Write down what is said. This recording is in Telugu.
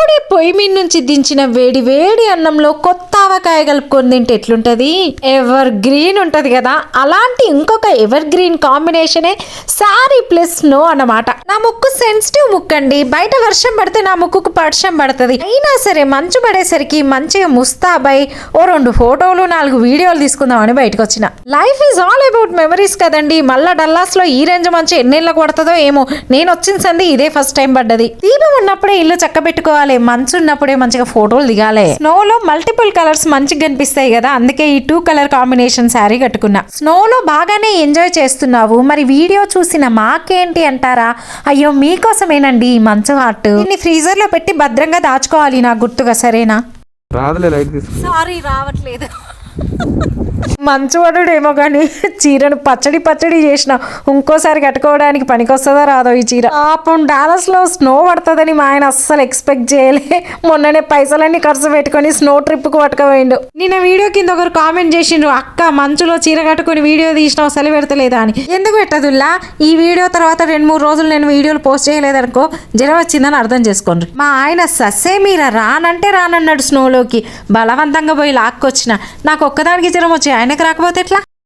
అప్పుడే పొయ్యి మీద నుంచి దించిన వేడి వేడి అన్నంలో కొత్త ఆవకాయ కలుపుకొని తింటే ఎట్లుంటది? ఎవర్ గ్రీన్ ఉంటది కదా, అలాంటి ఇంకొక ఎవర్ గ్రీన్ కాంబినేషనే సారీ ప్లస్ స్నో అన్నమాట. నా ముక్కు సెన్సిటివ్ ముక్కు అండి, బయట వర్షం పడితే నా ముక్కుకు పర్షం పడుతుంది. అయినా సరే మంచు పడేసరికి మంచిగా ముస్తాబై ఓ 2 ఫోటోలు 4 వీడియోలు తీసుకుందామని బయటకు వచ్చిన. Life is all about memories కదండి. మళ్ళా డల్లాస్ లో ఈ రేంజ్ మంచి ఎన్నేళ్ళకు పడుతుందో ఏమో. నేను వచ్చిన సంది ఇదే ఫస్ట్ టైం పడ్డది. దీపం ఉన్నప్పుడే ఇల్లు చక్క పెట్టుకోవాలి, మంచు ఉన్నప్పుడే మంచిగా ఫోటోలు దిగాలి. స్నో లో మల్టిపుల్ కలర్స్ మంచిగా కనిపిస్తాయి కదా, అందుకే ఈ 2 కలర్ కాంబినేషన్ శారీ కట్టుకున్నా. స్నో లో బాగానే ఎంజాయ్ చేస్తున్నావు, మరి వీడియో చూసిన మాకేంటి అంటారా? అయ్యో మీకోసమేనండి ఈ మంచు హార్ట్. దీన్ని ఫ్రీజర్ లో పెట్టి భద్రంగా దాచుకోవాలి నాకు గుర్తుగా, సరేనా? సారీ రావట్లేదు. మంచు పడుడేమో కానీ చీరను పచ్చడి చేసిన, ఇంకోసారి కట్టుకోవడానికి పనికొస్తుందో రాదో ఈ చీర. పాపం డాలస్ లో స్నో పడుతుందని మా ఆయన అస్సలు ఎక్స్పెక్ట్ చేయలే. మొన్ననే పైసలన్నీ ఖర్చు పెట్టుకొని స్నో ట్రిప్ కు పట్టుకుపోయిండు. నిన్న వీడియో కింద ఒకరు కామెంట్ చేసిండ్రు, అక్క మంచులో చీర కట్టుకుని వీడియో తీసినావు సెలవు పెడతలేదా అని. ఎందుకు పెట్టదుల్లా? ఈ వీడియో తర్వాత 2-3 రోజులు నేను వీడియోలు పోస్ట్ చేయలేదనుకో జ్వరం వచ్చిందని అర్థం చేసుకోండి. మా ఆయన సస్సే మీర రానంటే రానన్నాడు స్నోలోకి. బలవంతంగా పోయి లాక్కొచ్చిన. నాకు ఒక్కదానికి జ్వరం వచ్చి ఆయనకు రాకపోతే ఎట్లా?